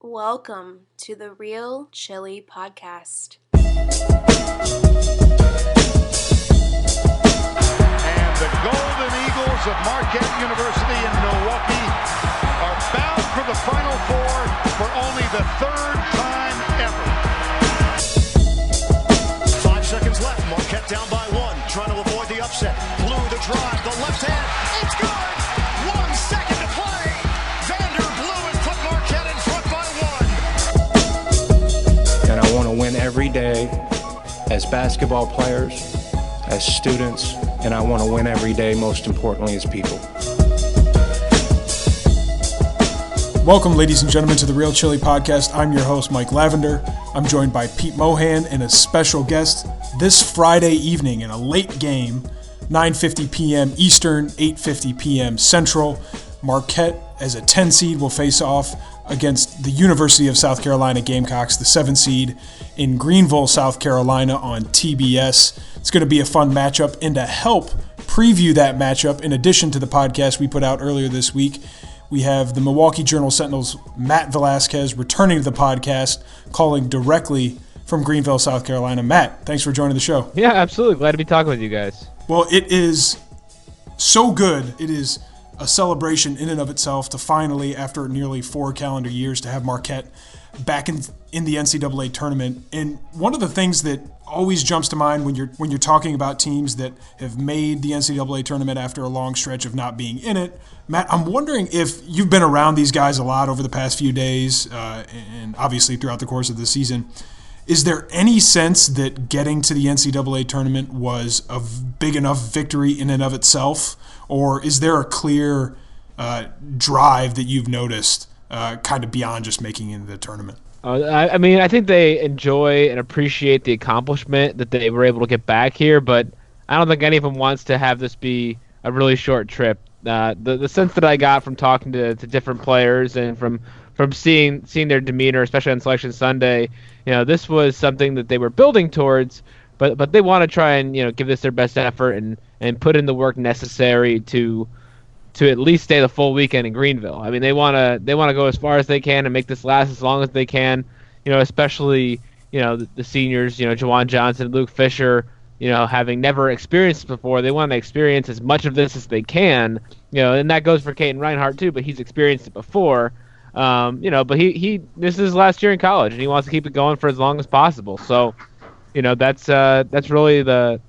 Welcome to the Real Chili Podcast. And the Golden Eagles of Marquette University in Milwaukee are bound for the Final Four for only the third time ever. 5 seconds left. Marquette down by one, trying to avoid the upset. Blue the drive, the left hand. It's good. 1 second to play. Vander Blue has put Marquette in front by one. And I want to win every day as basketball players, as students, and I want to win every day, most importantly, as people. Welcome, ladies and gentlemen, to the Real Chili Podcast. I'm your host, Mike Lavender. I'm joined by Pete Mohan and a special guest this Friday evening in a late game, 9:50 p.m. Eastern, 8:50 p.m. Central. Marquette, as a 10 seed, will face off against the University of South Carolina Gamecocks, the 7 seed, in Greenville, South Carolina on TBS. It's going to be a fun matchup, and to help preview that matchup, in addition to the podcast we put out earlier this week, we have the Milwaukee Journal-Sentinel's Matt Velazquez returning to the podcast, calling directly from Greenville, South Carolina. Matt, thanks for joining the show. Yeah, absolutely. Glad to be talking with you guys. Well, it is so good. It is a celebration in and of itself to finally, after nearly 4 calendar years, to have Marquette back in the NCAA tournament. And one of the things that always jumps to mind when you're talking about teams that have made the NCAA tournament after a long stretch of not being in it, Matt, I'm wondering if you've been around these guys a lot over the past few days and obviously throughout the course of the season. Is there any sense that getting to the NCAA tournament was a big enough victory in and of itself, or is there a clear drive that you've noticed kind of beyond just making it into the tournament? I mean, I think they enjoy and appreciate the accomplishment that they were able to get back here, but I don't think any of them wants to have this be a really short trip. The sense that I got from talking to different players and from seeing their demeanor, especially on Selection Sunday, this was something that they were building towards, but they want to try and give this their best effort and put in the work necessary to at least stay the full weekend in Greenville. I mean, they want to go as far as they can and make this last as long as they can. Especially the seniors, Jawan Johnson, Luke Fisher, having never experienced this before, they want to experience as much of this as they can. And that goes for Caden Reinhardt too, but he's experienced it before. But he this is his last year in college, and he wants to keep it going for as long as possible. So, that's really the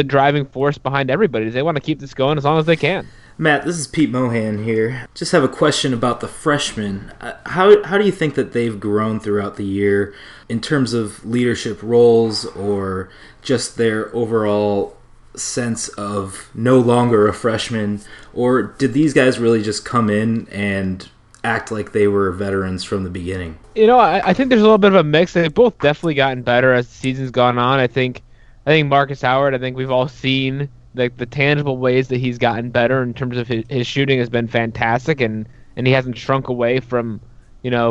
driving force behind everybody. They want to keep this going as long as they can. Matt, this is Pete Mohan here. Just have a question about the freshmen. How do you think that they've grown throughout the year in terms of leadership roles or just their overall sense of no longer a freshman? Or did these guys really just come in and act like they were veterans from the beginning? I think there's a little bit of a mix. They've both definitely gotten better as the season's gone on. I think Marcus Howard, we've all seen the tangible ways that he's gotten better in terms of his shooting has been fantastic, and he hasn't shrunk away from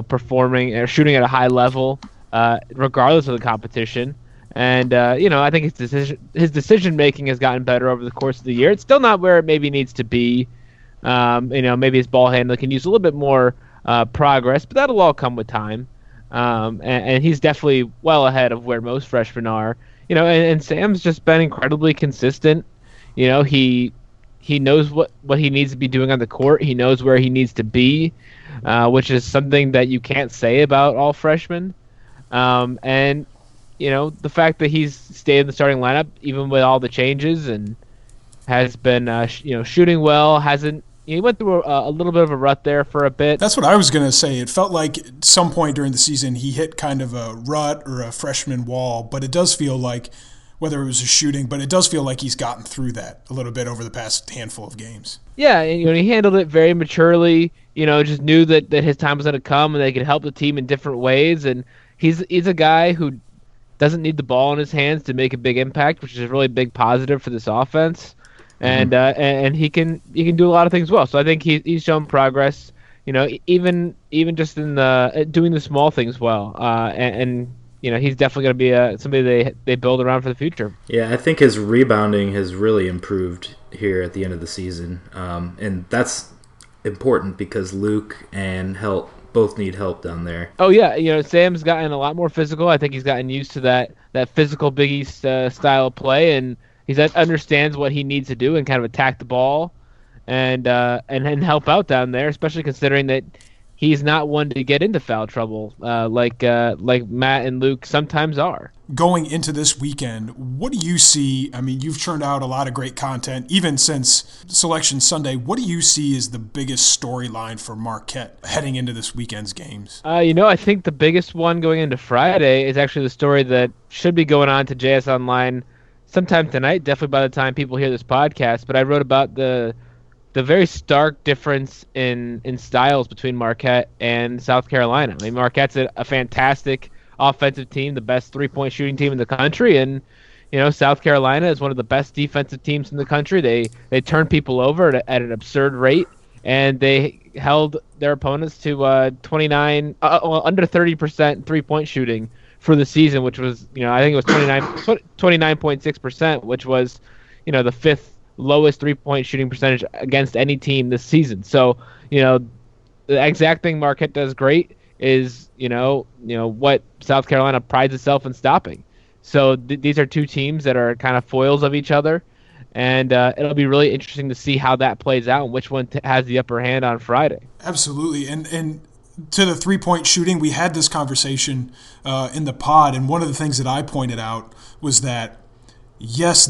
performing or shooting at a high level regardless of the competition. And I think his decision making has gotten better over the course of the year. It's still not where it maybe needs to be. Maybe his ball handling can use a little bit more progress, but that'll all come with time. And he's definitely well ahead of where most freshmen are. And Sam's just been incredibly consistent. He knows what he needs to be doing on the court. He knows where he needs to be, which is something that you can't say about all freshmen. And the fact that he's stayed in the starting lineup even with all the changes and has been shooting well, he went through a little bit of a rut there for a bit. That's what I was going to say. It felt like at some point during the season he hit kind of a rut or a freshman wall, but it does feel like, whether it was a shooting, but it does feel like he's gotten through that a little bit over the past handful of games. Yeah, and he handled it very maturely, just knew that his time was going to come and they could help the team in different ways. And he's a guy who doesn't need the ball in his hands to make a big impact, which is a really big positive for this offense. And he can do a lot of things well. So I think he's shown progress, even just in doing the small things well. He's definitely going to be somebody they build around for the future. Yeah, I think his rebounding has really improved here at the end of the season, and that's important because Luke and both need help down there. Oh yeah, Sam's gotten a lot more physical. I think he's gotten used to that physical Big East style of play, and he understands what he needs to do and kind of attack the ball and help out down there, especially considering that he's not one to get into foul trouble like Matt and Luke sometimes are. Going into this weekend, what do you see? I mean, you've churned out a lot of great content, even since Selection Sunday. What do you see as the biggest storyline for Marquette heading into this weekend's games? I think the biggest one going into Friday is actually the story that should be going on to JS Online sometime tonight, definitely by the time people hear this podcast. But I wrote about the very stark difference in styles between Marquette and South Carolina. I mean, Marquette's a fantastic offensive team, the best three-point shooting team in the country, and South Carolina is one of the best defensive teams in the country. They turn people over at an absurd rate, and they held their opponents to 29 under 30% three-point shooting for the season, which was I think it was 29.6%, which was the fifth lowest three-point shooting percentage against any team this season. So the exact thing Marquette does great is what South Carolina prides itself in stopping. So these are two teams that are kind of foils of each other, and it'll be really interesting to see how that plays out and which one has the upper hand on Friday. Absolutely, and to the three-point shooting, we had this conversation in the pod, and one of the things that I pointed out was that yes,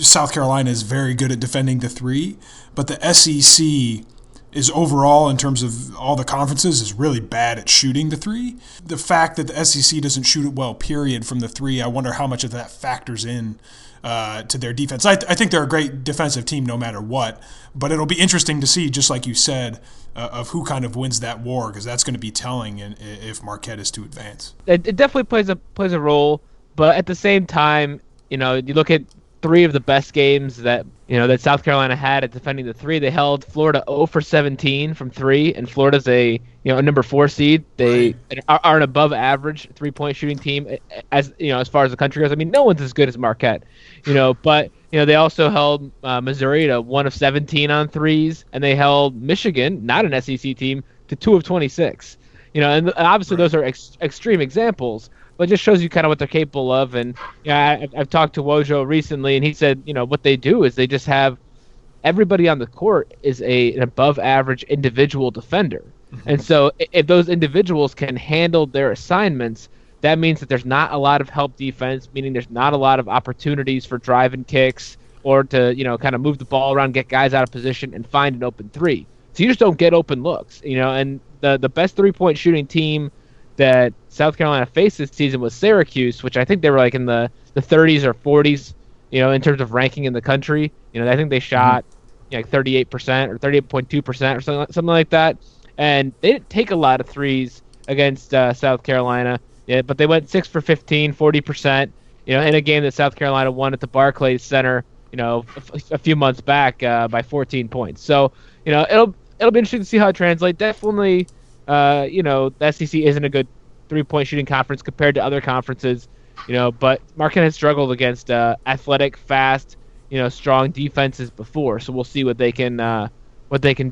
South Carolina is very good at defending the three, but the SEC is overall, in terms of all the conferences, is really bad at shooting the three. The fact that the SEC doesn't shoot it well, period, from the three, I wonder how much of that factors in to their defense. I think they're a great defensive team no matter what, but it'll be interesting to see, just like you said, of who kind of wins that war, because that's going to be telling if Marquette is to advance. It definitely plays a role, but at the same time, you look at three of the best games that South Carolina had at defending the three. They held Florida 0 for 17 from three, and Florida's a number 4 seed. They are an above average 3-point shooting team as far as the country goes. I mean, no one's as good as Marquette, but they also held Missouri to 1 of 17 on threes, and they held Michigan, not an SEC team, to 2 of 26. And obviously those are extreme examples. But it just shows you kind of what they're capable of. And I've talked to Wojo recently, and he said, what they do is they just have everybody on the court is an above-average individual defender. And so if those individuals can handle their assignments, that means that there's not a lot of help defense, meaning there's not a lot of opportunities for drive and kicks or to kind of move the ball around, get guys out of position, and find an open three. So you just don't get open looks. And the best three-point shooting team that South Carolina faced this season was Syracuse, which I think they were like in the 30s or 40s, in terms of ranking in the country. I think they shot like 38% or 38.2% or something like that. And they didn't take a lot of threes against South Carolina, but they went 6 for 15, 40%, in a game that South Carolina won at the Barclays Center, a few months back by 14 points. So, it'll be interesting to see how it translates. Definitely, the SEC isn't a good three-point shooting conference compared to other conferences, but Marquette has struggled against athletic, fast, strong defenses before. So we'll see what they can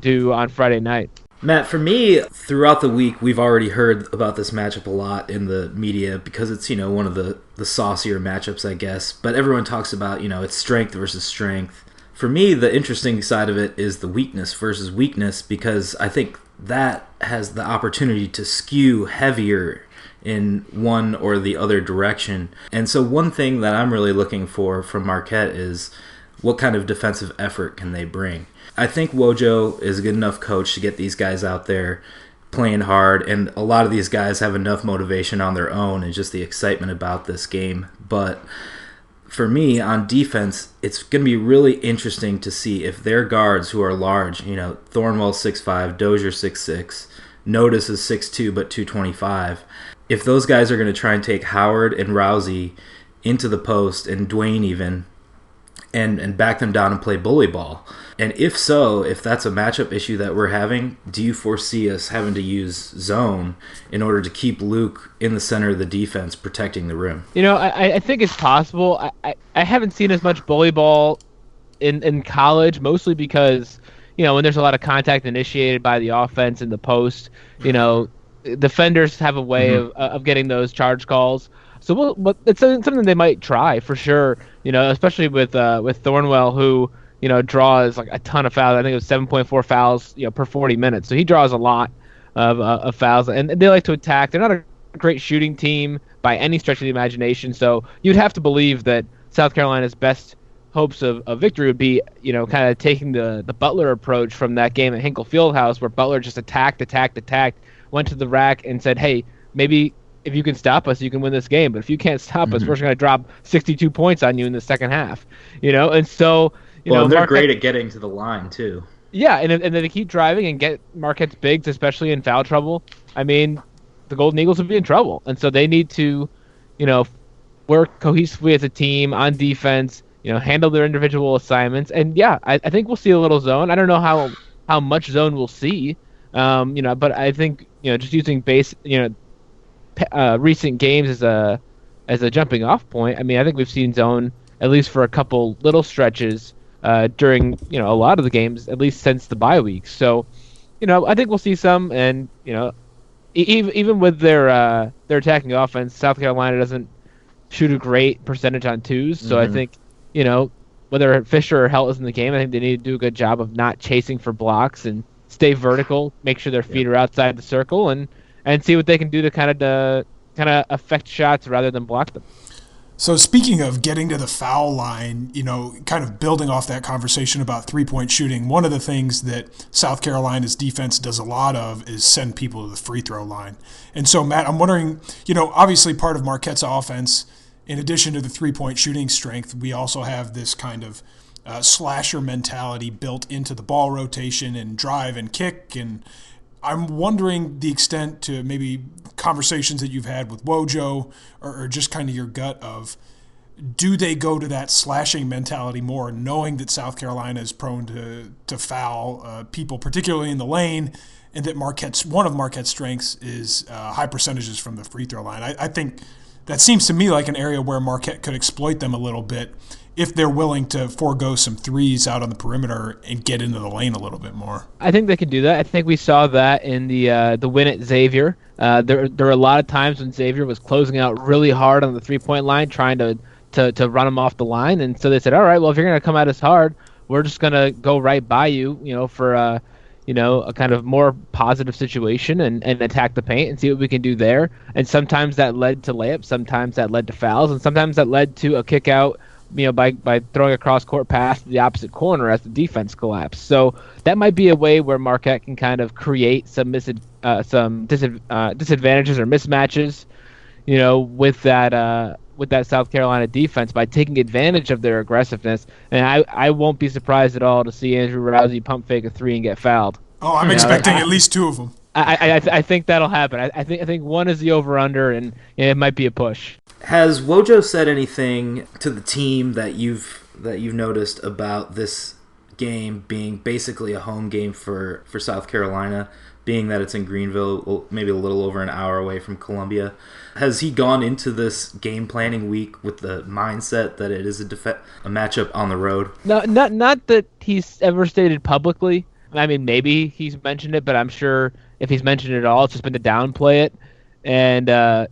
do on Friday night. Matt, for me, throughout the week, we've already heard about this matchup a lot in the media because it's, one of the saucier matchups, I guess. But everyone talks about, it's strength versus strength. For me, the interesting side of it is the weakness versus weakness, because I think that has the opportunity to skew heavier in one or the other direction. And so one thing that I'm really looking for from Marquette is what kind of defensive effort can they bring. I think Wojo is a good enough coach to get these guys out there playing hard, and a lot of these guys have enough motivation on their own and just the excitement about this game. But for me, on defense, it's going to be really interesting to see if their guards, who are large, Thornwell 6'5", Dozier 6'6", Notice is 6'2", but 225, if those guys are going to try and take Howard and Rousey into the post, and Dwayne even, and back them down and play bully ball. And if so, if that's a matchup issue that we're having, do you foresee us having to use zone in order to keep Luke in the center of the defense protecting the rim? I think it's possible. I haven't seen as much bully ball in college, mostly because, when there's a lot of contact initiated by the offense in the post, defenders have a way of getting those charge calls. So but it's something they might try for sure. Especially with Thornwell, who draws like a ton of fouls. I think it was 7.4 fouls per 40 minutes. So he draws a lot of fouls, and they like to attack. They're not a great shooting team by any stretch of the imagination. So you'd have to believe that South Carolina's best hopes of victory would be, kind of taking the Butler approach from that game at Hinkle Fieldhouse, where Butler just attacked, went to the rack and said, hey, maybe if you can stop us, you can win this game. But if you can't stop us, we're just going to drop 62 points on you in the second half. And so, and they're great at getting to the line too. Yeah, and then they keep driving and get Marquette's bigs, especially in foul trouble. I mean, the Golden Eagles would be in trouble. And so they need to, work cohesively as a team on defense, handle their individual assignments. And yeah, I think we'll see a little zone. I don't know how much zone we'll see, but I think, just using recent games as a jumping off point. I mean, I think we've seen zone at least for a couple little stretches during, a lot of the games, at least since the bye week. So, I think we'll see some, and, even with their attacking offense, South Carolina doesn't shoot a great percentage on twos. So I think, whether Fisher or Helt is in the game, I think they need to do a good job of not chasing for blocks and stay vertical, make sure their feet are outside the circle, and see what they can do to kind of affect shots rather than block them. So speaking of getting to the foul line, kind of building off that conversation about three-point shooting, one of the things that South Carolina's defense does a lot of is send people to the free throw line. And so, Matt, I'm wondering, obviously part of Marquette's offense, in addition to the three-point shooting strength, we also have this kind of slasher mentality built into the ball rotation and drive and kick. And I'm wondering the extent to maybe conversations that you've had with Wojo or just kind of your gut of, do they go to that slashing mentality more, knowing that South Carolina is prone to foul people, particularly in the lane, and that one of Marquette's strengths is high percentages from the free throw line? I think that seems to me like an area where Marquette could exploit them a little bit if they're willing to forego some threes out on the perimeter and get into the lane a little bit more. I think they could do that. I think we saw that in the win at Xavier. There were a lot of times when Xavier was closing out really hard on the three-point line, trying to run them off the line. And so they said, all right, well, if you're going to come at us hard, we're just going to go right by you, for a kind of more positive situation and attack the paint and see what we can do there. And sometimes that led to layups, sometimes that led to fouls, and sometimes that led to a kick out, by throwing a cross-court pass to the opposite corner as the defense collapsed. So that might be a way where Marquette can kind of create some disadvantages or mismatches, with that South Carolina defense by taking advantage of their aggressiveness. And I won't be surprised at all to see Andrew Rousey pump fake a three and get fouled. Oh, I'm expecting at least two of them. I think that'll happen. I think one is the over/under, and it might be a push. Has Wojo said anything to the team that you've noticed about this game being basically a home game for South Carolina, being that it's in Greenville, maybe a little over an hour away from Columbia? Has he gone into this game planning week with the mindset that it is a matchup on the road? No, not that he's ever stated publicly. I mean, maybe he's mentioned it, but I'm sure if he's mentioned it at all, it's just been to downplay it. And I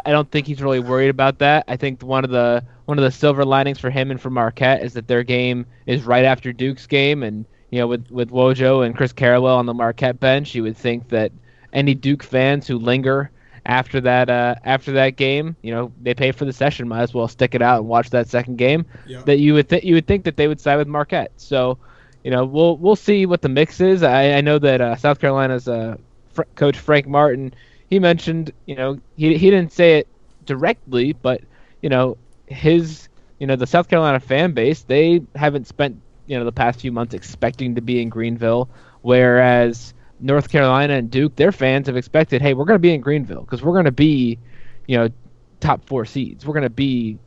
don't think he's really worried about that. I think one of the silver linings for him and for Marquette is that their game is right after Duke's game, and with Wojo and Chris Carrawell on the Marquette bench, you would think that any Duke fans who linger after that game, they pay for the session, might as well stick it out and watch that second game. Yeah. That you would think that they would side with Marquette. So, we'll see what the mix is. I know that South Carolina's coach Frank Martin, he mentioned, he didn't say it directly, but the South Carolina fan base, they haven't spent the past few months expecting to be in Greenville, whereas North Carolina and Duke, their fans have expected, hey, we're going to be in Greenville because we're going to be, top 4 seeds. We're going to be,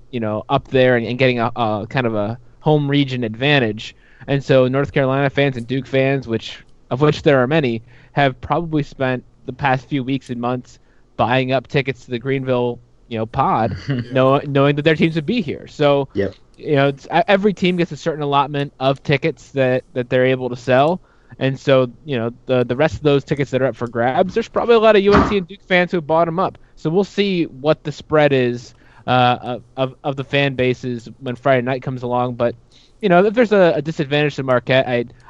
up there and getting a kind of a home region advantage. And so North Carolina fans and Duke fans, of which there are many, have probably spent the past few weeks and months buying up tickets to the Greenville, pod, knowing that their teams would be here. So, yep. Every team gets a certain allotment of tickets that they're able to sell. And so, the rest of those tickets that are up for grabs, there's probably a lot of UNC and Duke fans who bought them up. So we'll see what the spread is of the fan bases when Friday night comes along. But, if there's a disadvantage to Marquette,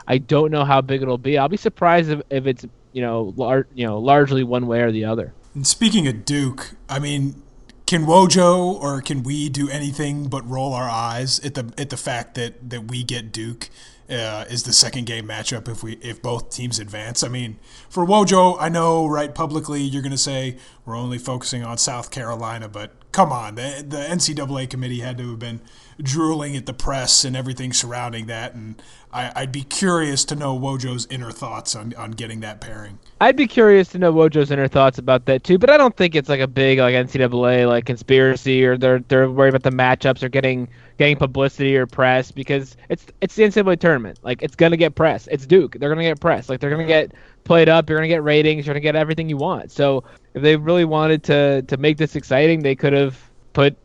I don't know how big it'll be. I'll be surprised if it's, largely one way or the other. And speaking of Duke, I mean, can Wojo or can we do anything but roll our eyes at the fact that we get Duke is the second game matchup if both teams advance? I mean, for Wojo, I know right publicly you're going to say we're only focusing on South Carolina, but come on, the NCAA committee had to have been drooling at the press and everything surrounding that, and I'd be curious to know Wojo's inner thoughts on getting that pairing. I'd be curious to know Wojo's inner thoughts about that too, but I don't think it's like a big NCAA conspiracy or they're worried about the matchups or getting publicity or press, because it's the NCAA tournament. It's gonna get press. It's Duke. They're gonna get press. They're gonna get played up. You're gonna get ratings. You're gonna get everything you want. So if they really wanted to make this exciting, they could have put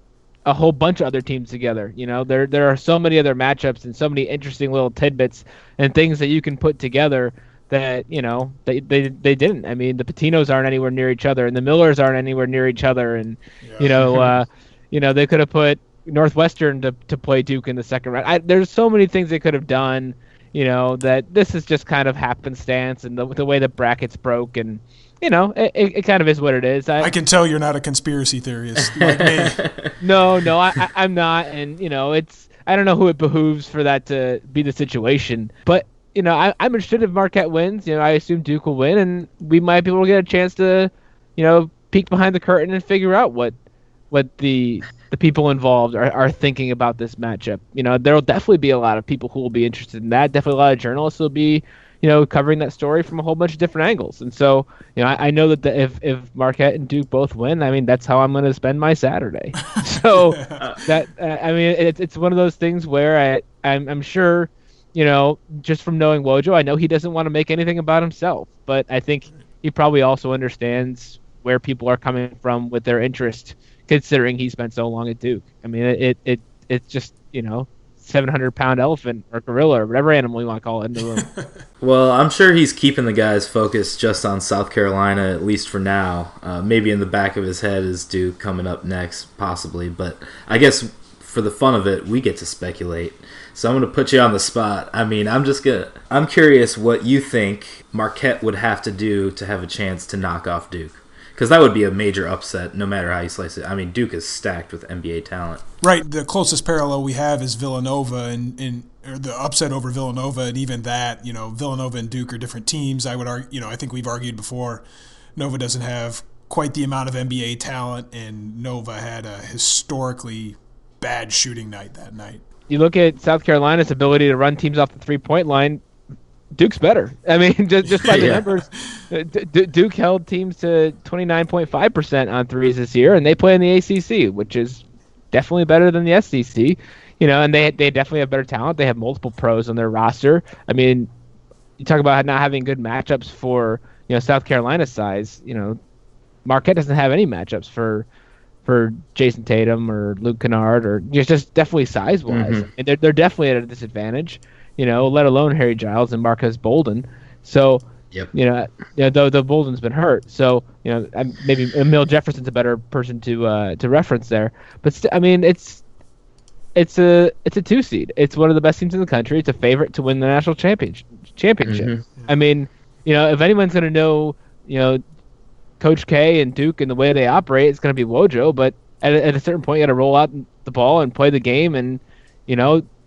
a whole bunch of other teams together. There are so many other matchups and so many interesting little tidbits and things that you can put together that they didn't. I mean, the Patinos aren't anywhere near each other, and the Millers aren't anywhere near each other, and they could have put Northwestern to play Duke in the second round. There's so many things they could have done. That this is just kind of happenstance and the way the brackets broke, and it kind of is what it is. I can tell you're not a conspiracy theorist like me. No, I'm not, and I don't know who it behooves for that to be the situation, but I'm interested if Marquette wins. I assume Duke will win, and we might be able to get a chance to peek behind the curtain and figure out what the people involved are thinking about this matchup. There will definitely be a lot of people who will be interested in that. Definitely a lot of journalists will be covering that story from a whole bunch of different angles. And so, I know that if Marquette and Duke both win, I mean, that's how I'm going to spend my Saturday. So it's one of those things where I'm sure, just from knowing Wojo, I know he doesn't want to make anything about himself, but I think he probably also understands where people are coming from with their interest, considering he spent so long at Duke. I mean, it's just, 700-pound elephant or gorilla or whatever animal you want to call it in the room. Well, I'm sure he's keeping the guys focused just on South Carolina, at least for now. Maybe in the back of his head is Duke coming up next, possibly. But I guess for the fun of it, we get to speculate. So I'm going to put you on the spot. I mean, I'm curious what you think Marquette would have to do to have a chance to knock off Duke. Because that would be a major upset, no matter how you slice it. I mean, Duke is stacked with NBA talent. Right. The closest parallel we have is Villanova, or the upset over Villanova, and even that, Villanova and Duke are different teams. I would argue, I think we've argued before, Nova doesn't have quite the amount of NBA talent, and Nova had a historically bad shooting night that night. You look at South Carolina's ability to run teams off the three-point line. Duke's better. I mean, just by the numbers, Duke held teams to 29.5% on threes this year, and they play in the ACC, which is definitely better than the SEC. And they definitely have better talent. They have multiple pros on their roster. I mean, you talk about not having good matchups for South Carolina's size. Marquette doesn't have any matchups for Jason Tatum or Luke Kennard, or just definitely size wise, and they're definitely at a disadvantage. Let alone Harry Giles and Marcus Bolden. So, though Bolden's been hurt, so maybe Emil Jefferson's a better person to reference there. But I mean, it's a 2 seed. It's one of the best teams in the country. It's a favorite to win the national championship. I mean, if anyone's going to know, Coach K and Duke and the way they operate, it's going to be Wojo. But at a certain point, you got to roll out the ball and play the game, and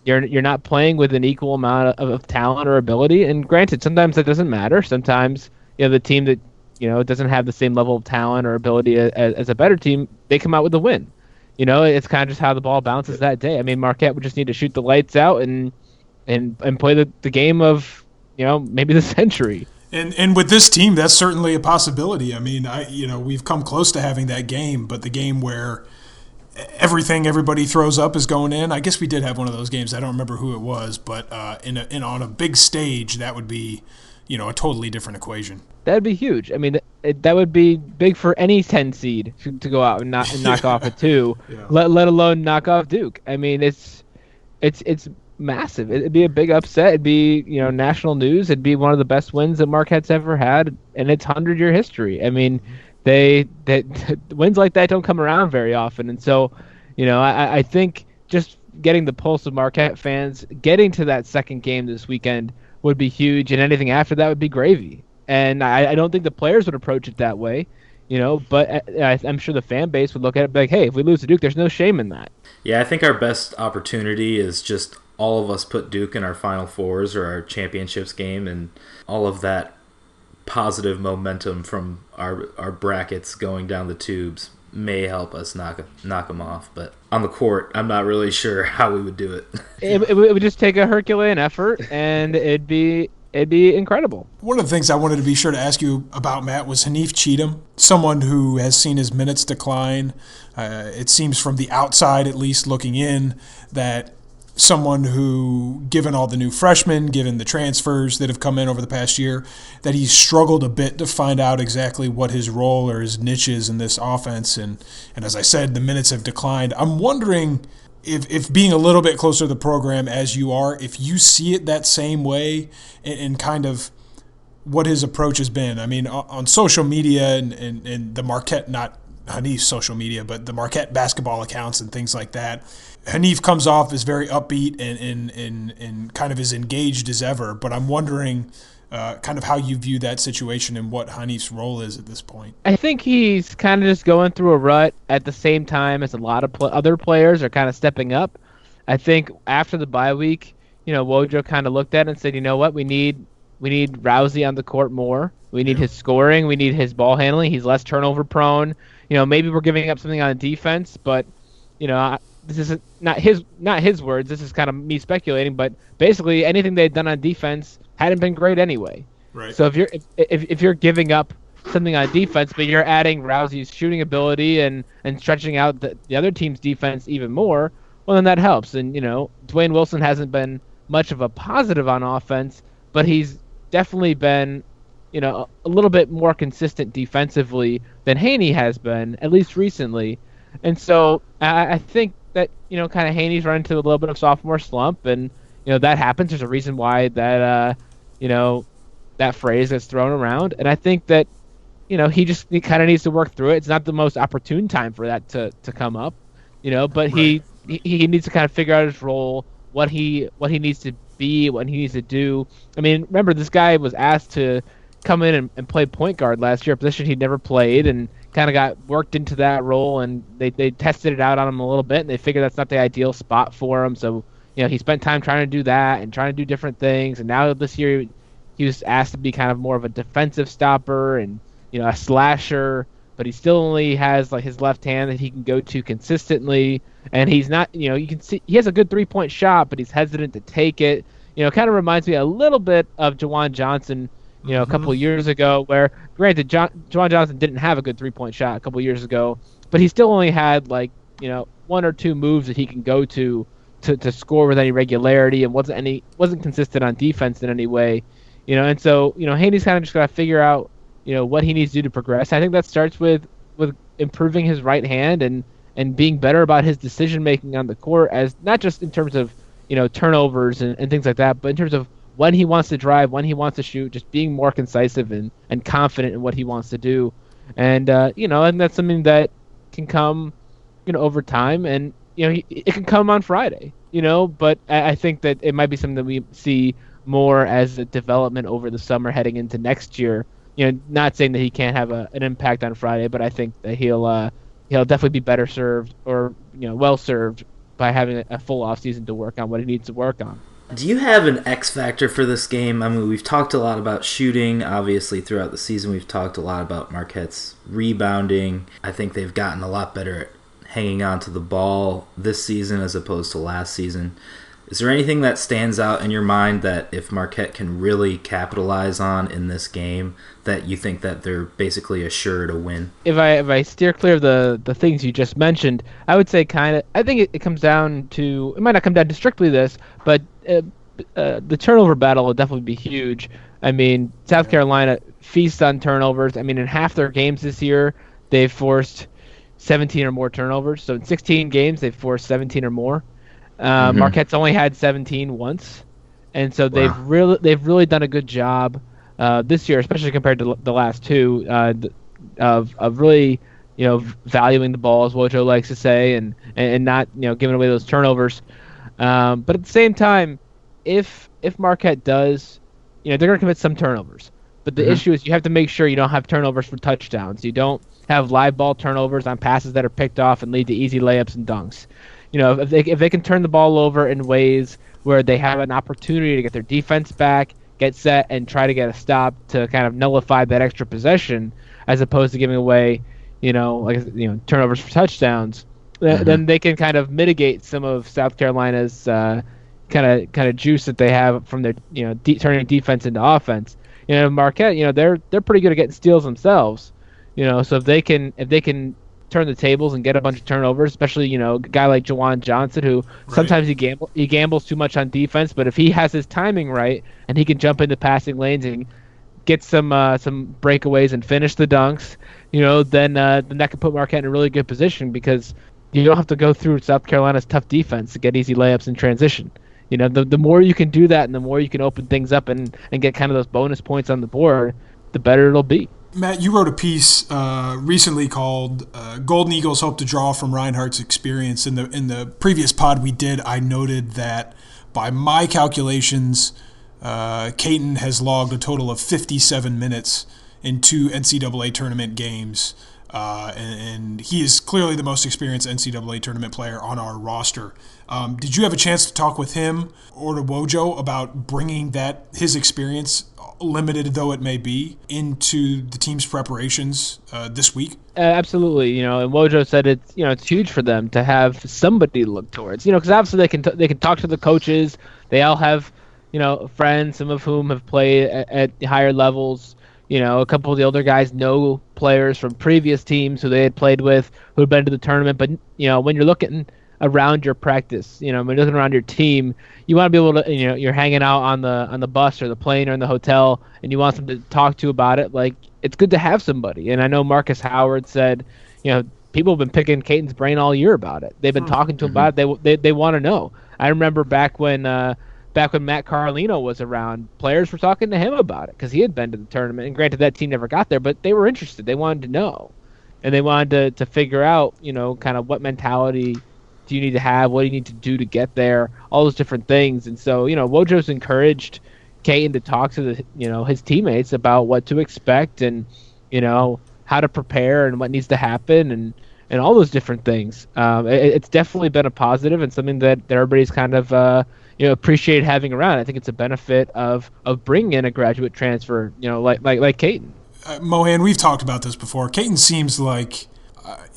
You're not playing with an equal amount of talent or ability, and granted, sometimes that doesn't matter. Sometimes the team that doesn't have the same level of talent or ability as a better team, they come out with a win. It's kind of just how the ball bounces that day. I mean, Marquette would just need to shoot the lights out and play the game of maybe the century. And with this team, that's certainly a possibility. I mean, we've come close to having that game, but the game where everything everybody throws up is going in. I guess we did have one of those games. I don't remember who it was, but on a big stage, that would be, a totally different equation. That'd be huge. I mean, that would be big for any 10 seed to go out and knock off a 2, let alone knock off Duke. I mean, it's massive. It'd be a big upset. It'd be, national news. It'd be one of the best wins that Marquette's ever had in its 100-year history. I mean, they wins like that don't come around very often. And so, I think just getting the pulse of Marquette fans, getting to that second game this weekend would be huge, and anything after that would be gravy. And I don't think the players would approach it that way, but I'm sure the fan base would look at it like, hey, if we lose to Duke, there's no shame in that. Yeah, I think our best opportunity is just all of us put Duke in our Final Fours or our championships game, and all of that positive momentum from our brackets going down the tubes may help us knock them off. But on the court, I'm not really sure how we would do it. It would just take a Herculean effort, and it'd be incredible. One of the things I wanted to be sure to ask you about, Matt, was Hanif Cheatham, someone who has seen his minutes decline. It seems from the outside, at least looking in, that someone who, given all the new freshmen, given the transfers that have come in over the past year, that he's struggled a bit to find out exactly what his role or his niche is in this offense. And as I said, the minutes have declined. I'm wondering if being a little bit closer to the program as you are, if you see it that same way and kind of what his approach has been. I mean, on social media and the Marquette, not Hanif's social media, but the Marquette basketball accounts and things like that, Hanif comes off as very upbeat and kind of as engaged as ever. But I'm wondering kind of how you view that situation and what Hanif's role is at this point. I think he's kind of just going through a rut at the same time as a lot of other players are kind of stepping up. I think after the bye week, Wojo kind of looked at it and said, you know what, we need Rousey on the court more. We need his scoring. We need his ball handling. He's less turnover prone. Maybe we're giving up something on defense, but this is not his words. This is kind of me speculating, but basically anything they'd done on defense hadn't been great anyway. Right. So if you're giving up something on defense, but you're adding Rousey's shooting ability and stretching out the other team's defense even more, well, then that helps. And Dwayne Wilson hasn't been much of a positive on offense, but he's definitely been a little bit more consistent defensively than Haney has been, at least recently. And so I think that, kind of Haney's run into a little bit of sophomore slump, and, that happens. There's a reason why that, that phrase gets thrown around. And I think that, he kind of needs to work through it. It's not the most opportune time for that to come up, but right. He needs to kind of figure out his role, what he needs to be, what he needs to do. I mean, remember, this guy was asked to come in and play point guard last year, a position he'd never played, and kind of got worked into that role, and they tested it out on him a little bit, and they figured that's not the ideal spot for him. So, he spent time trying to do that and trying to do different things, and now this year he was asked to be kind of more of a defensive stopper and, a slasher, but he still only has like his left hand that he can go to consistently, and he's not, you can see he has a good three-point shot, but he's hesitant to take it. Kind of reminds me a little bit of Jawan Johnson, a couple of years ago, where, granted, Jawan Johnson didn't have a good three-point shot a couple of years ago, but he still only had, one or two moves that he can go to score with any regularity, and wasn't consistent on defense in any way. And so, Haney's kind of just got to figure out, what he needs to do to progress. I think that starts with improving his right hand and being better about his decision-making on the court, as not just in terms of, turnovers and things like that, but in terms of when he wants to drive, when he wants to shoot, just being more concisive and confident in what he wants to do. And, and that's something that can come, over time, and, it can come on Friday, but I think that it might be something that we see more as a development over the summer heading into next year. Not saying that he can't have an impact on Friday, but I think that he'll definitely be better served, or, well served, by having a full off season to work on what he needs to work on. Do you have an X factor for this game? I mean, we've talked a lot about shooting, obviously, throughout the season. We've talked a lot about Marquette's rebounding. I think they've gotten a lot better at hanging on to the ball this season as opposed to last season. Is there anything that stands out in your mind that if Marquette can really capitalize on in this game, that you think that they're basically assured a win? If I steer clear of the things you just mentioned, I would say I think it comes down to, it might not come down to strictly this, but the turnover battle will definitely be huge. I mean, South Carolina feasts on turnovers. I mean, in half their games this year, they've forced 17 or more turnovers. So in 16 games, they've forced 17 or more. Marquette's only had 17 once, and so they've really done a good job this year, especially compared to the last two, of really valuing the ball, as Wojo likes to say, and not giving away those turnovers. But at the same time, if Marquette does, they're going to commit some turnovers. But the issue is you have to make sure you don't have turnovers for touchdowns. You don't have live ball turnovers on passes that are picked off and lead to easy layups and dunks. If they can turn the ball over in ways where they have an opportunity to get their defense back, get set, and try to get a stop to kind of nullify that extra possession, as opposed to giving away, turnovers for touchdowns, then they can kind of mitigate some of South Carolina's kind of juice that they have from their turning defense into offense. Marquette, they're pretty good at getting steals themselves. So if they can turn the tables and get a bunch of turnovers, especially a guy like Jawan Johnson, who sometimes he gambles too much on defense, but if he has his timing right and he can jump into passing lanes and get some breakaways and finish the dunks, then that could put Marquette in a really good position, because you don't have to go through South Carolina's tough defense to get easy layups in transition. The more you can do that and the more you can open things up and get kind of those bonus points on the board, the better it'll be. Matt, you wrote a piece recently called "Golden Eagles Hope to Draw from Reinhardt's Experience." In the previous pod we did, I noted that by my calculations, Caton has logged a total of 57 minutes in 2 NCAA tournament games, and he is clearly the most experienced NCAA tournament player on our roster. Did you have a chance to talk with him or to Wojo about bringing his experience, limited though it may be, into the team's preparations this week? Absolutely, and Wojo said it's huge for them to have somebody to look towards, because obviously they can talk to the coaches. They all have friends, some of whom have played at higher levels. A couple of the older guys know players from previous teams who they had played with, who had been to the tournament. But when you're looking around your practice, when you're looking around your team, you want to be able to, you're hanging out on the bus or the plane or in the hotel, and you want them to talk to about it. Like, it's good to have somebody. And I know Marcus Howard said, people have been picking Caton's brain all year about it. They've been talking to him about it. They want to know. I remember back when Matt Carlino was around, players were talking to him about it because he had been to the tournament. And granted, that team never got there, but they were interested. They wanted to know. And they wanted to figure out, kind of what mentality do you need to have, what do you need to do to get there, all those different things. And so, Wojo's encouraged Caton to talk to his teammates about what to expect and, how to prepare and what needs to happen and all those different things. It's definitely been a positive and something that everybody's kind of appreciate having around. I think it's a benefit of bringing in a graduate transfer, like Caton. Mohan, we've talked about this before. Caton seems like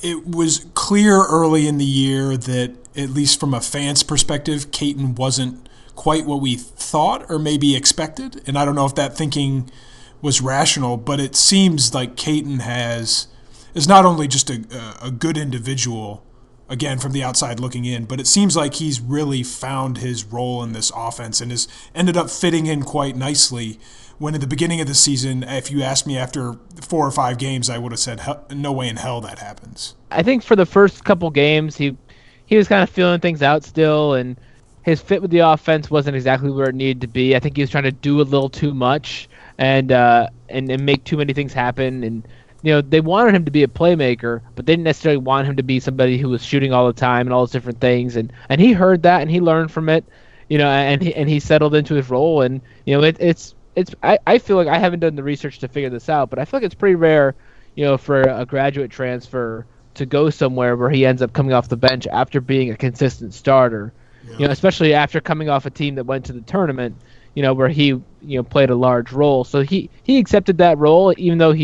it was clear early in the year that, at least from a fan's perspective, Caton wasn't quite what we thought or maybe expected. And I don't know if that thinking was rational, but it seems like Caton is not only just a good individual, again, from the outside looking in, but it seems like he's really found his role in this offense and has ended up fitting in quite nicely. When at the beginning of the season, if you asked me after 4 or 5 games, I would have said, no way in hell that happens. I think for the first couple games, he was kind of feeling things out still, and his fit with the offense wasn't exactly where it needed to be. I think he was trying to do a little too much and make too many things happen. And they wanted him to be a playmaker, but they didn't necessarily want him to be somebody who was shooting all the time and all those different things. And he heard that and he learned from it, and he settled into his role. And I feel like I haven't done the research to figure this out, but I feel like it's pretty rare, for a graduate transfer to go somewhere where he ends up coming off the bench after being a consistent starter. Yeah. Especially after coming off a team that went to the tournament, where he played a large role. So he accepted that role, even though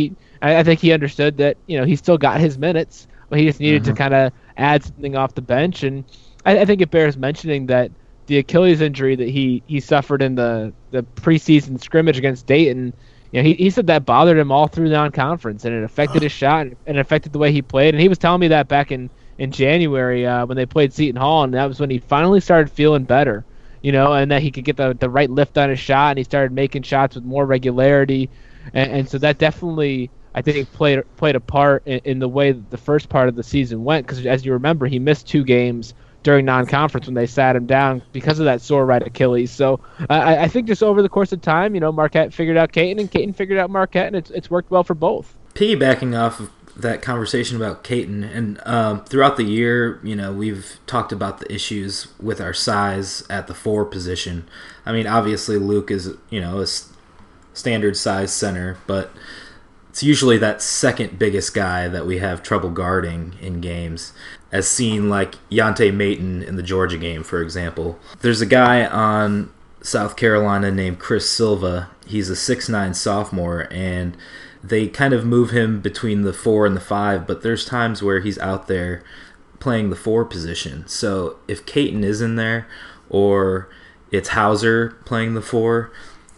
I think he understood that he still got his minutes, but he just needed to kind of add something off the bench. And I think it bears mentioning that the Achilles injury that he suffered in the preseason scrimmage against Dayton, he said that bothered him all through non-conference, and it affected his shot and it affected the way he played. And he was telling me that back in January when they played Seton Hall, and that was when he finally started feeling better, and that he could get the right lift on his shot, and he started making shots with more regularity. And so that definitely, I think, played a part in the way that the first part of the season went, because as you remember, he missed 2 games during non-conference when they sat him down because of that sore right Achilles. So I think just over the course of time, Marquette figured out Caton, and Caton figured out Marquette, and it's worked well for both. Piggybacking off of that conversation about Caton, and throughout the year, we've talked about the issues with our size at the 4 position. I mean, obviously Luke is, a standard size center, but it's usually that second biggest guy that we have trouble guarding in games, as seen like Yante Maton in the Georgia game, for example. There's a guy on South Carolina named Chris Silva. He's a 6'9" sophomore, and they kind of move him between the 4 and the 5, but there's times where he's out there playing the 4 position. So if Caton is in there, or it's Hauser playing the 4,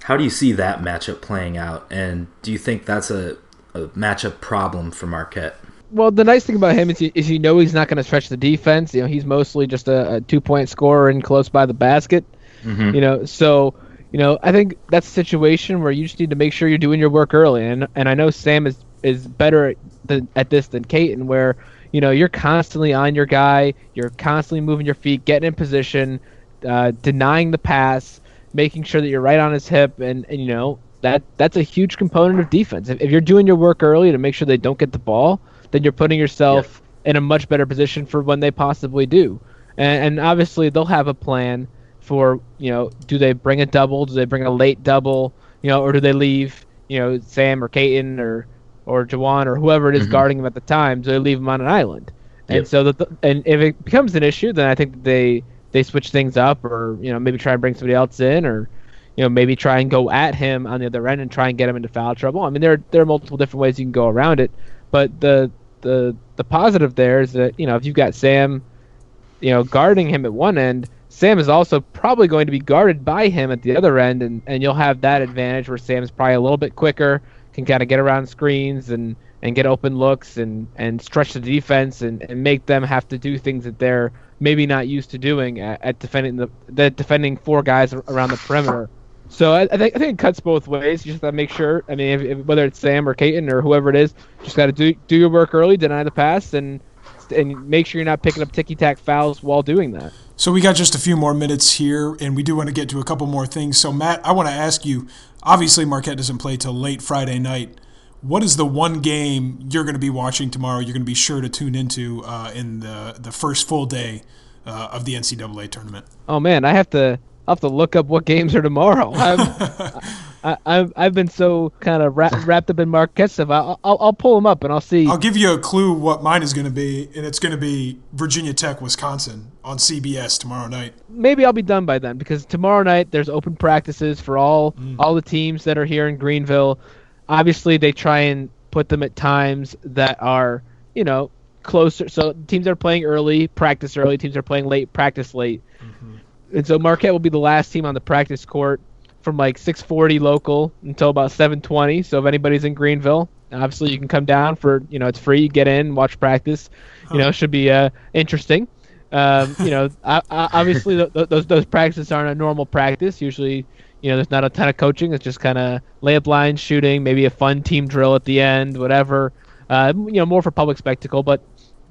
how do you see that matchup playing out? And do you think that's a matchup problem for Marquette? Well, the nice thing about him is he's not going to stretch the defense. He's mostly just a 2-point scorer and close by the basket. Mm-hmm. So I think that's a situation where you just need to make sure you're doing your work early. And I know Sam is better at this than Caton, where you're constantly on your guy, you're constantly moving your feet, getting in position, denying the pass, making sure that you're right on his hip, and that's a huge component of defense. If you're doing your work early to make sure they don't get the ball, then you're putting yourself in a much better position for when they possibly do. And obviously they'll have a plan for, do they bring a double? Do they bring a late double? Or do they leave, Sam or Caton or Jawan or whoever it is guarding him at the time? Do they leave him on an island? And so and if it becomes an issue, then I think that they switch things up, or maybe try and bring somebody else in, or maybe try and go at him on the other end and try and get him into foul trouble. I mean, there are multiple different ways you can go around it, but the positive there is that if you've got Sam, guarding him at one end, Sam is also probably going to be guarded by him at the other end, and you'll have that advantage where Sam's probably a little bit quicker, can kind of get around screens and get open looks and stretch the defense and make them have to do things that they're maybe not used to doing at defending 4 guys around the perimeter. So I think it cuts both ways. You just got to make sure. I mean, if whether it's Sam or Caton or whoever it is, just got to do your work early, deny the pass, and make sure you're not picking up ticky-tack fouls while doing that. So we got just a few more minutes here, and we do want to get to a couple more things. So, Matt, I want to ask you, obviously Marquette doesn't play till late Friday night. What is the one game you're going to be watching tomorrow, you're going to be sure to tune into in the first full day of the NCAA tournament? Oh, man, I'll have to look up what games are tomorrow. I've been so kind of wrapped up in Marquette stuff. I'll pull them up and I'll see. I'll give you a clue what mine is going to be, and it's going to be Virginia Tech, Wisconsin on CBS tomorrow night. Maybe I'll be done by then, because tomorrow night there's open practices for all the teams that are here in Greenville. Obviously, they try and put them at times that are, closer. So teams that are playing early, practice early. Teams that are playing late, practice late. And so Marquette will be the last team on the practice court from like 6:40 local until about 7:20. So if anybody's in Greenville, obviously you can come down for, it's free. You get in, watch practice. Should be interesting. Obviously those practices aren't a normal practice. Usually, there's not a ton of coaching. It's just kind of layup lines, shooting, maybe a fun team drill at the end, whatever. More for public spectacle. But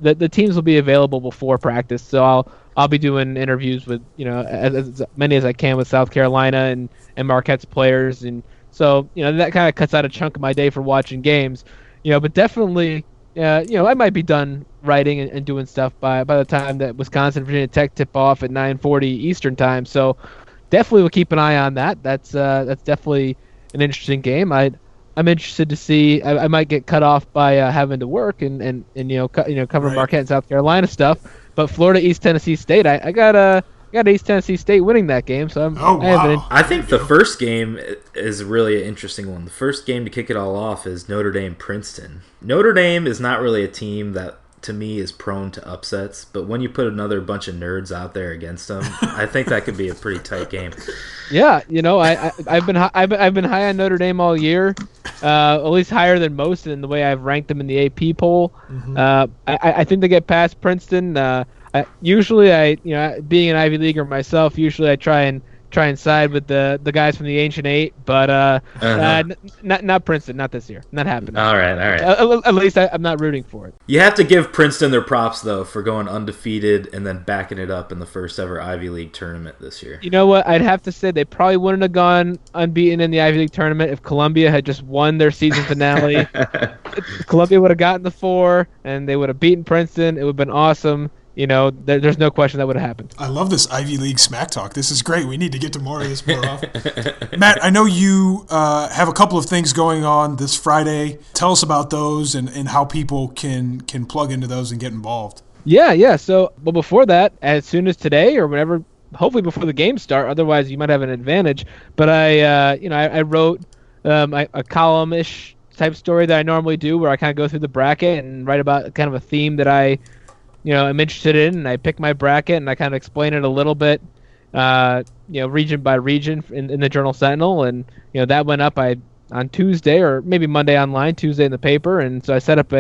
the teams will be available before practice. So I'll be doing interviews with as many as I can with South Carolina and Marquette's players, and so that kind of cuts out a chunk of my day for watching games. But definitely, I might be done writing and doing stuff by the time that Wisconsin Virginia Tech tip off at 9:40 Eastern time. So definitely we'll keep an eye on that. That's definitely an interesting game. I'm interested to see. I might get cut off by having to work and cover Right. Marquette and South Carolina stuff. But Florida East Tennessee State, I got East Tennessee State winning that game. So I think the first game is really an interesting one. The first game to kick it all off is Notre Dame Princeton. Notre Dame is not really a team that, to me, is prone to upsets, but when you put another bunch of nerds out there against them, I think that could be a pretty tight game. Yeah, I've been high on Notre Dame all year, at least higher than most in the way I've ranked them in the AP poll. I think they get past Princeton. Usually, being an Ivy Leaguer myself, usually I try and try and side with the guys from the Ancient Eight, but not Princeton, not this year, not happening. All right. At least I'm not rooting for it. You have to give Princeton their props though for going undefeated and then backing it up in the first ever Ivy League tournament this year. You know what? I'd have to say they probably wouldn't have gone unbeaten in the Ivy League tournament if Columbia had just won their season finale. Columbia would have gotten the 4, and they would have beaten Princeton. It would have been awesome. You know, there's no question that would have happened. I love this Ivy League smack talk. This is great. We need to get to more of this more often. Matt, I know you have a couple of things going on this Friday. Tell us about those and how people can plug into those and get involved. Yeah. So, well, before that, as soon as today or whenever, hopefully before the games start, otherwise you might have an advantage. But I wrote a column-ish type story that I normally do where I kind of go through the bracket and write about kind of a theme that I'm interested in, and I pick my bracket and I kind of explain it a little bit, region by region in the Journal Sentinel, and that went up on Tuesday or maybe Monday online, Tuesday in the paper, and so I set up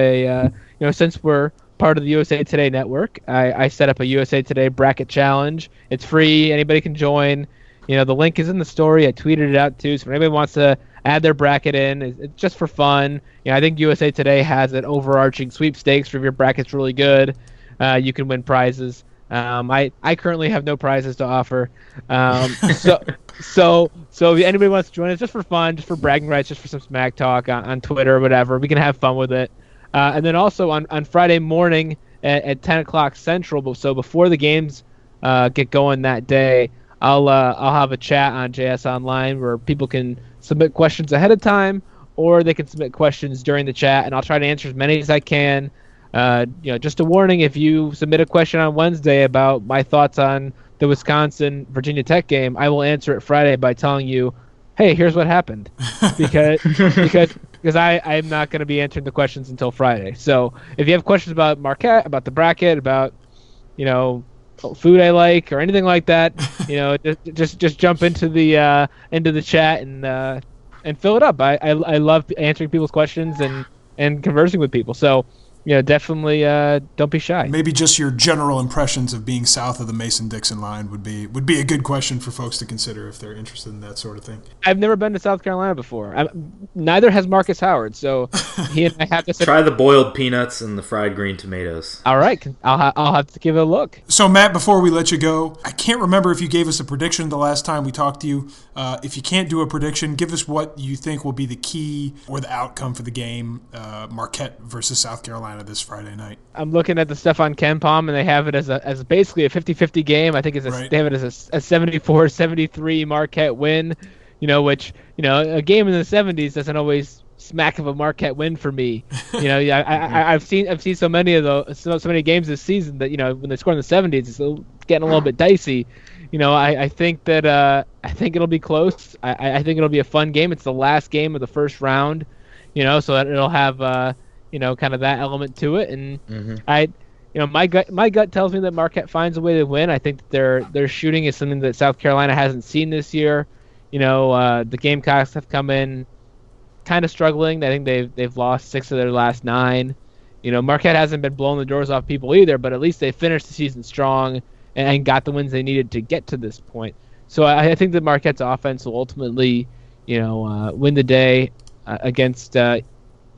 since we're part of the USA Today network, I set up a USA Today bracket challenge. It's free, anybody can join. The link is in the story. I tweeted it out too, so if anybody wants to add their bracket in, it's just for fun. I think USA Today has an overarching sweepstakes for if your bracket's really good. You can win prizes. I currently have no prizes to offer. So if anybody wants to join, it's just for fun, just for bragging rights, just for some smack talk on Twitter or whatever. We can have fun with it. And then also on Friday morning at 10 o'clock Central, so before the games get going that day, I'll have a chat on JS Online where people can submit questions ahead of time, or they can submit questions during the chat, and I'll try to answer as many as I can. Just a warning, if you submit a question on Wednesday about my thoughts on the Wisconsin-Virginia Tech game, I will answer it Friday by telling you, hey, here's what happened. Because I'm not going to be answering the questions until Friday. So if you have questions about Marquette, about the bracket, about, food I like or anything like that, just jump into the chat and fill it up. I love answering people's questions and conversing with people. So, definitely don't be shy. Maybe just your general impressions of being south of the Mason-Dixon line would be a good question for folks to consider if they're interested in that sort of thing. I've never been to South Carolina before. Neither has Marcus Howard, so he and I have to try the boiled peanuts and the fried green tomatoes. All right, I'll have to give it a look. So Matt, before we let you go, I can't remember if you gave us a prediction the last time we talked to you. If you can't do a prediction, give us what you think will be the key or the outcome for the game, Marquette versus South Carolina this Friday night. I'm looking at the stuff on KenPom, and they have it as basically a 50-50 game. I think they have it as a 74-73 Marquette win, which a game in the 70s doesn't always smack of a Marquette win for me. I've seen so many of those, so many games this season that when they score in the 70s, it's getting a little bit dicey. I think that I think it'll be close. I think it'll be a fun game. It's the last game of the first round, so that it'll have kind of that element to it. And my gut tells me that Marquette finds a way to win. I think that their shooting is something that South Carolina hasn't seen this year. The Gamecocks have come in kind of struggling. I think they've lost 6 of their last 9. Marquette hasn't been blowing the doors off people either, but at least they finished the season strong and got the wins they needed to get to this point. So I think that Marquette's offense will ultimately, win the day against the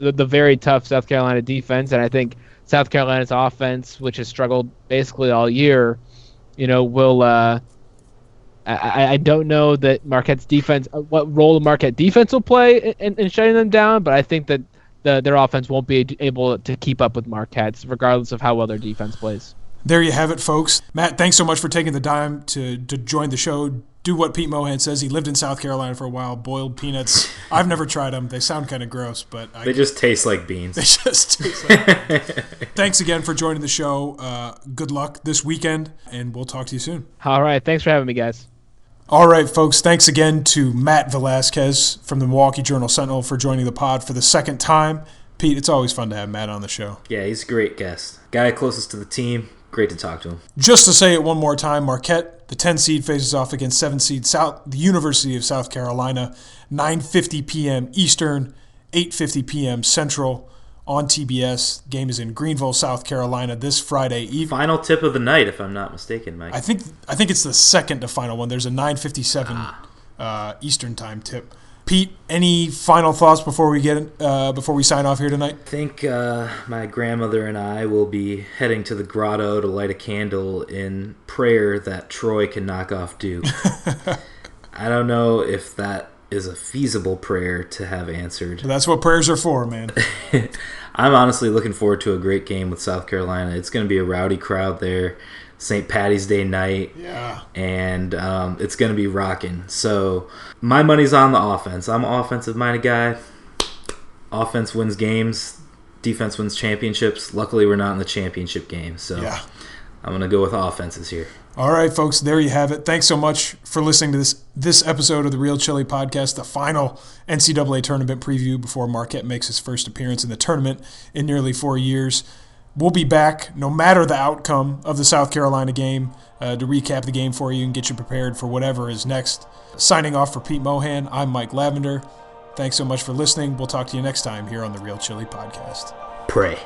very tough South Carolina defense. And I think South Carolina's offense, which has struggled basically all year, will. I don't know that Marquette's defense, what role the Marquette defense will play in shutting them down, but I think that their offense won't be able to keep up with Marquette's, regardless of how well their defense plays. There you have it, folks. Matt, thanks so much for taking the time to join the show. Do what Pete Mohan says. He lived in South Carolina for a while. Boiled peanuts. I've never tried them. They sound kind of gross, but they just taste like beans. They just taste like beans. Thanks again for joining the show. Good luck this weekend, and we'll talk to you soon. All right. Thanks for having me, guys. All right, folks. Thanks again to Matt Velazquez from the Milwaukee Journal-Sentinel for joining the pod for the second time. Pete, it's always fun to have Matt on the show. Yeah, he's a great guest. Guy closest to the team. Great to talk to him. Just to say it one more time, Marquette, the 10 seed, faces off against 7 seed the University of South Carolina, 9:50 p.m. Eastern, 8:50 p.m. Central, on TBS. Game is in Greenville, South Carolina this Friday evening. Final tip of the night, if I'm not mistaken, Mike. I think it's the second to final one. There's a 9:57 Eastern time tip. Pete, any final thoughts before we sign off here tonight? I think my grandmother and I will be heading to the grotto to light a candle in prayer that Troy can knock off Duke. I don't know if that is a feasible prayer to have answered. That's what prayers are for, man. I'm honestly looking forward to a great game with South Carolina. It's going to be a rowdy crowd there. St. Patty's Day night. Yeah. And it's going to be rocking. So my money's on the offense. I'm an offensive-minded guy. Offense wins games. Defense wins championships. Luckily, we're not in the championship game. So yeah. I'm going to go with offenses here. All right, folks, there you have it. Thanks so much for listening to this episode of the Real Chili Podcast, the final NCAA tournament preview before Marquette makes his first appearance in the tournament in nearly 4 years. We'll be back, no matter the outcome of the South Carolina game, to recap the game for you and get you prepared for whatever is next. Signing off for Pete Mohan, I'm Mike Lavender. Thanks so much for listening. We'll talk to you next time here on the Real Chili Podcast. Pray.